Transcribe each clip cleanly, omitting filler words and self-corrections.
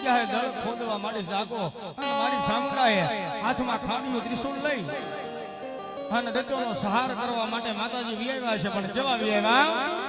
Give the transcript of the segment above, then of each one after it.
ગયા હે દળ ખોદવા માટે જાગો અને મારી સામડાએ હાથમાં ખાડીયું ત્રિશૂળ લઈ અને દત્તોનો સહાર કરવા માટે માતાજી વિયાવ્યા છે પણ કેવા વિયાવ્યા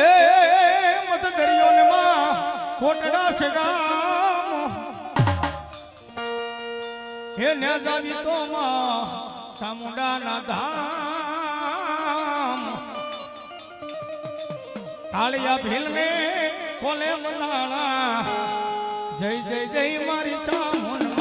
એ મત દરિયો ને માં કોટડા છે ગામ હે ને જાવી તો માં સામુંડાના ધામ કાળિયા ભીલ ને કોલે મંદાણા જય જય જય મારી ચામુંડ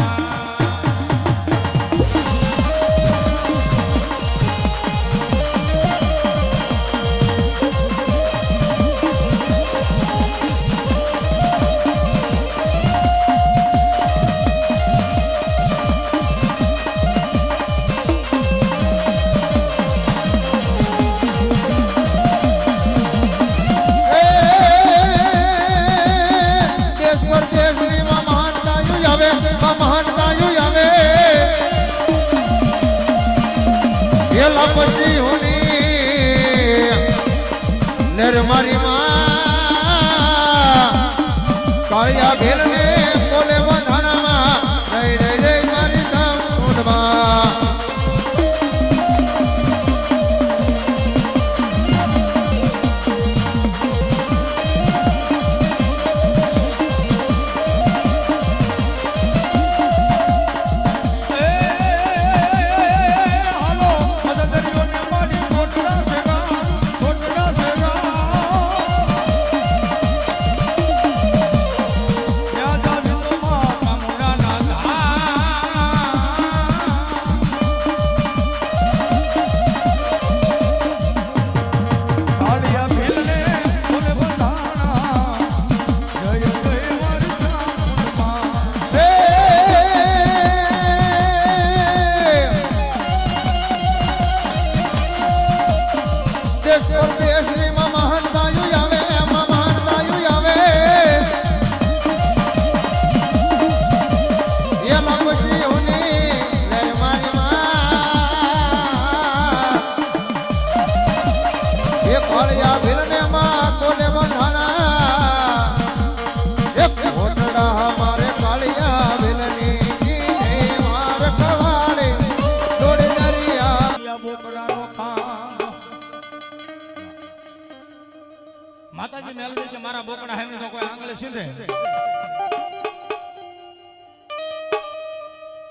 પછી હોની નર મારી માં કાળિયા ભેલ ને બોલે બંધાણામાં જય જય જય મારી ચામુંડમાં માતાજી મેલડી કે મારા બોકડા હેમે તો કોઈ આંગળે સીધે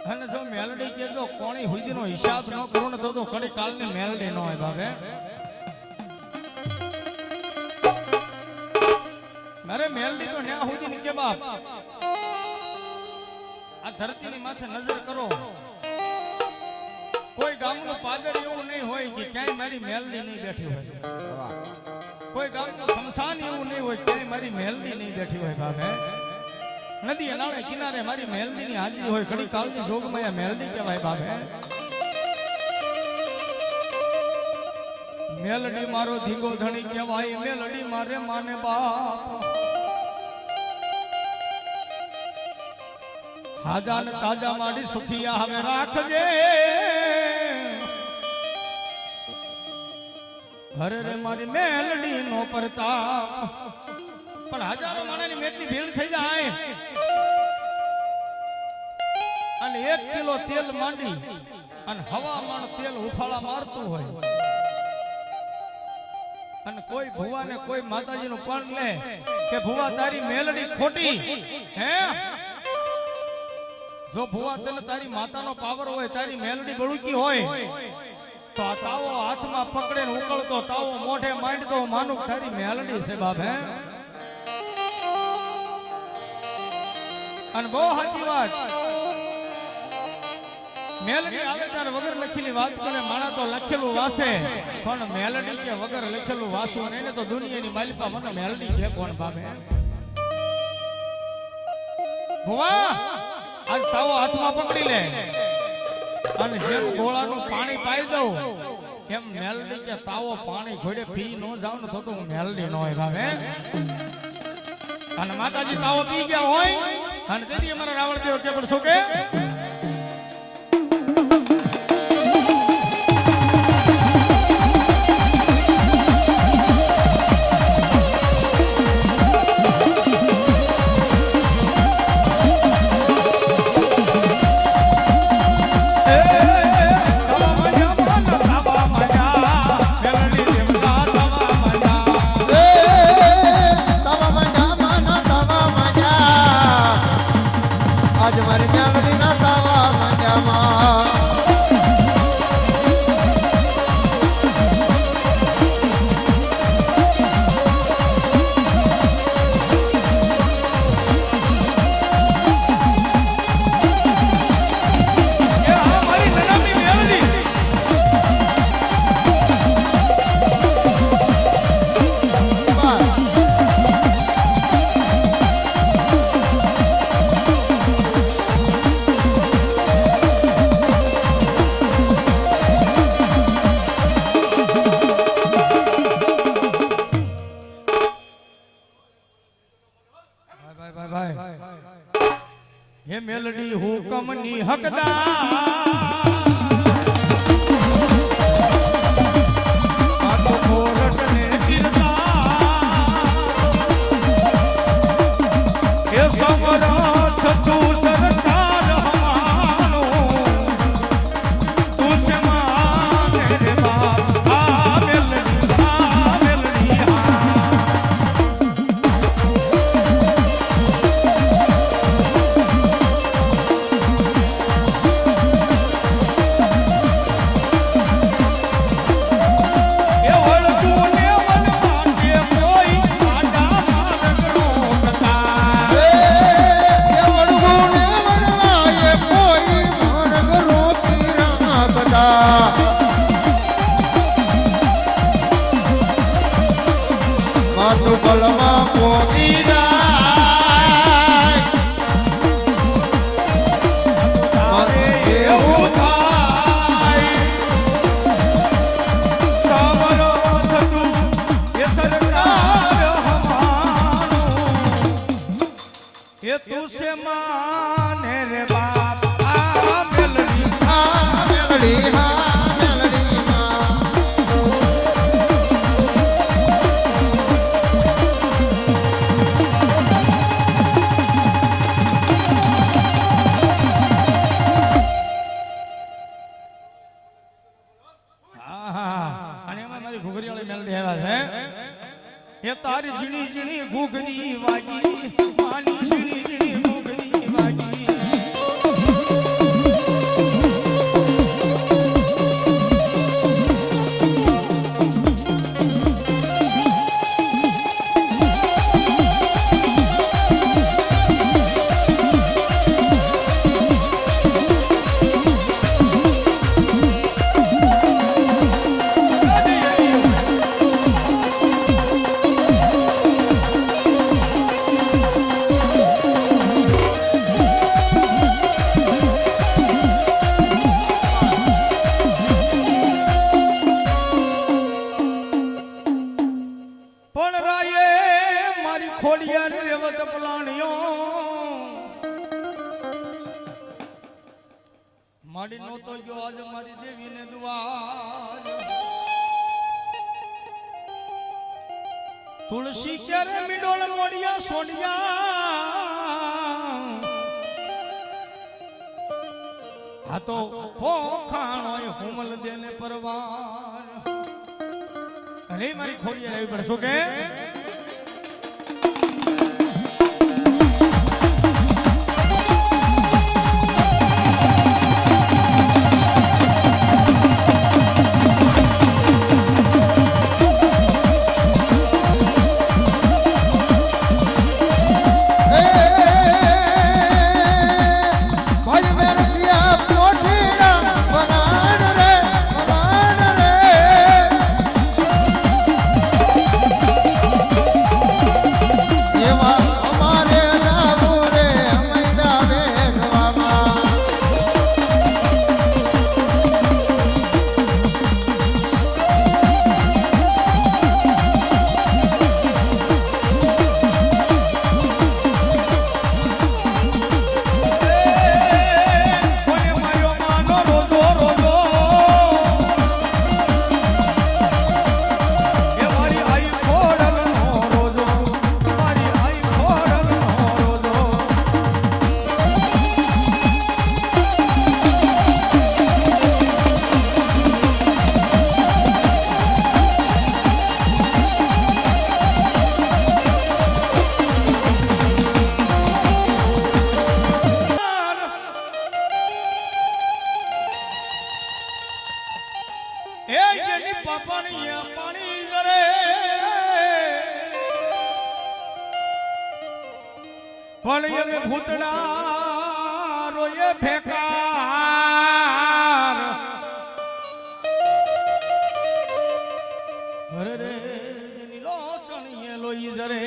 અને જો મેલડી કે જો કોણી હુદીનો હિસાબ ન કરું ને તો કડી કાળની મેલડી ન હોય ભાવે મારે મેલડી તો ન્યા હુદી કે બાપ આ ધરતીની માથે નજર કરો કોઈ ગામનું પાદર એવું નહીં હોય કે ક્યાંય મારી મેલડી નહીં બેઠી હોય કોઈ ગામનું શમશાન એવું નહીં હોય ક્યાંય મારી મેલડી નહીં બેઠી હોય બાપે નદી નાળે કિનારે મારી મેલડીની હાજરી હોય ઘડી કાળની જોગમાં આ મેલડી કહેવાય બાપે મેલડી મારો ધીંગો ધણી કહેવાય મેલડી મારે માને બાપ હાજા ને તાજા માડી સુખિયા હવે રાખજે હરે રે મારી મેલડી નો પ્રતાપ પણ હજારો માણસની મેટની ભીડ થઈ જાય અને 1 કિલો તેલ માંડી અને હવામાન તેલ ઉફાળા મારતું હોય અને કોઈ ભુવા ને કોઈ માતાજી નું પણ લે કે ભુવા તારી મેલડી ખોટી હે જો ભુવા તને તારી માતાનો પાવર હોય તારી મેલડી બળુકી હોય તો આ તાવો હાથમાં પકડે ને ઉકળતો તાવો મોઢે માંડતો માનું તારી મેલડી છે બાપ હે અને બહુ સાચી વાત મેલડી આવે ત્યારે વગર લખેલી વાત કરે માણા તો લખેલું વાસે પણ મેલડી કે વગર લખેલું વાસું નહીં ને તો દુનિયાની માલિકા મને મેલડી છે કોણ બાપે ભુવા આજ તાવો હાથમાં પકડી લે અને જેમ ગોળાનું પાણી પાઈ દઉં એમ મેલડી કે તાવો પાણી ઘોડે પી ન જાવ ને તો હું મેલડી ન હોય ભાવે અને માતાજી તાવો પી ગયા હોય અને તેથી અમારા રાવણદેવ કે પણ શું કે ભાઈ હે મેલડી હુકમની હકદાર આ તો કોરટને ગિરદાર એ સમરથ તું સરકાર હમારો તું સે માને રે બાપ આ મેલડી હા માતું બલમાં પોસી જાય એવું થાય સાવરો થતું એ સરકાર હમારું એ તું સે માને રે બાપ આ મેલડી હા મેલડી હા મેલડી માં એ તારી ઝીણી ઝીણી ઘૂઘરી વાજી માની ઝીણી ઝીણી ઘૂઘરી વાજી ખોડિયાર રેવત પલાણીઓ માડી નો તો જો આજ મારી દેવીને દ્વાર તુલસી ક્યારે મીડોળ મોડિયા સોડિયા આ તો પોખાણો હુમલ દેને પરવાર અરે મારી ખોડિયાર આવી પડશો કે પણ અમે ભૂતડા રોયે ફેકાર અરે રે નીલો ચણીએ લોઈ જરે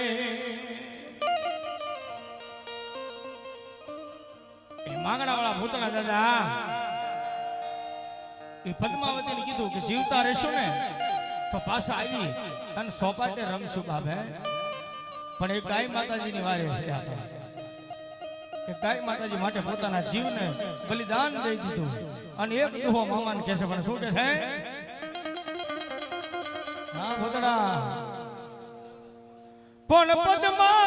એ માંગડા વાળા ભૂતડા દાદા એ પદ્માવતીને કીધું કે જીવતા રહેશો ને તો પાછા આવી અને સોપાટે રમશું બાબે પણ એક ગાય માતાજીની વારે છે કે ગાય માતાજી માટે પોતાના જીવને બલિદાન દઈ દીધું અને એક દુહો મામાને કહે છે પણ શું કહે છે હા ભૂતડા પણ પદ્મા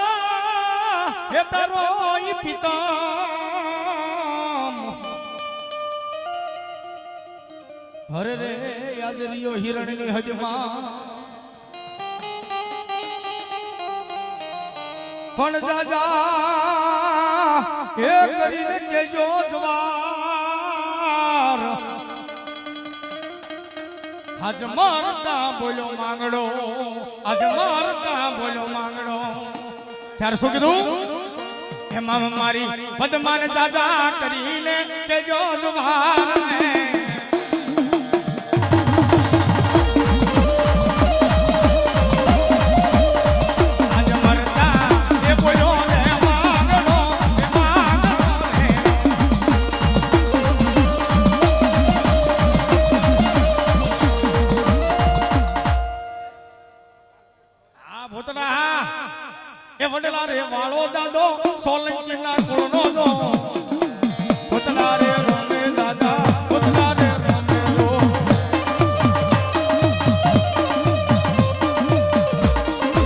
એ તારો ઈ પિતા હરે રે યાદ રહ્યો હિરણની હદમાં પણ જાજા એ કરીને કેજો સવાર આજ મારતા બોલ્યો માંગડો આજ મારતા બોલ્યો માંગડો ત્યારે શું કીધું એમાં મારી પદ્માને જાજા કરીને કેજો સવાર વડલા રે વાળો દાદો સોલંકી ના કુળનો દો ભૂતલા રે રમે દાદા ભૂતલા રે રમે દો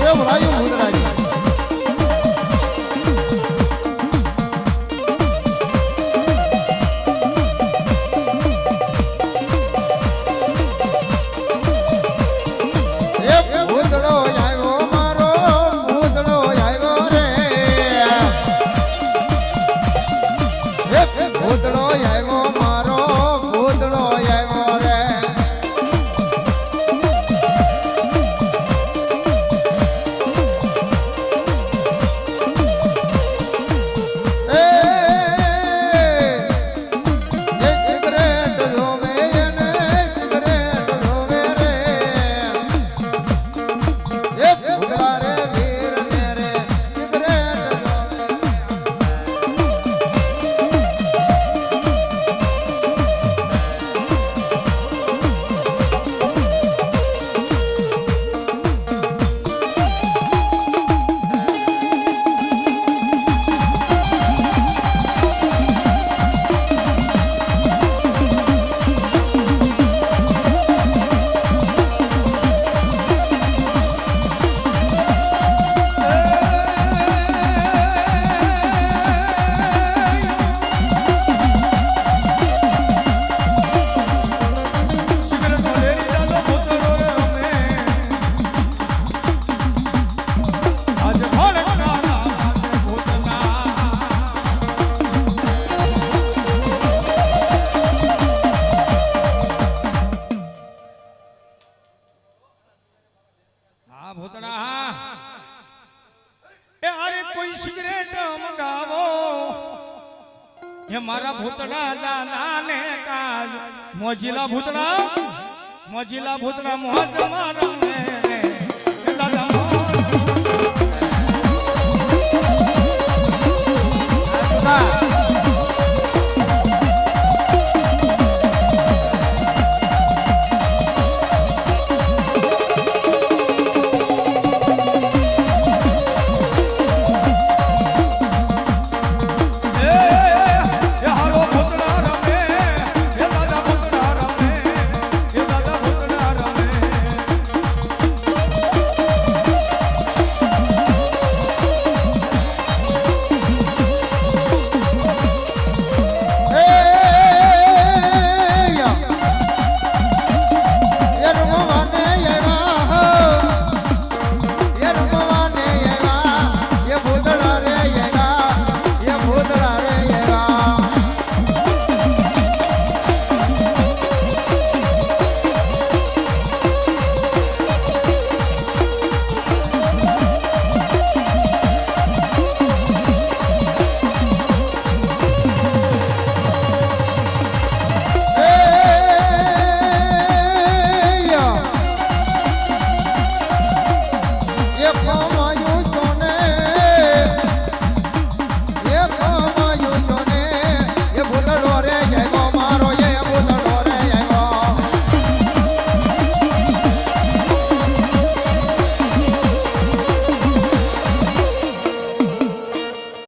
એ ભરાયું ભૂતરાજી એ ભૂતળો આવ્યો મારો ભૂતળો આવ્યો રે ભૂતળો આવ્યો મારો ભૂતળો આવ્યો રે એ સિગરેટ જોવે એને સિગરેટ જોવે રે એ ભૂતળા રે વીર ને રે સિગરેટ જોવે હા ભૂતડા એ અરે કોઈ સિગરેટ મંગાવો એ મારા ભૂતડા દાદાને કાજ મોજીલા ભૂતડા મોજ મારા દાદા મોજ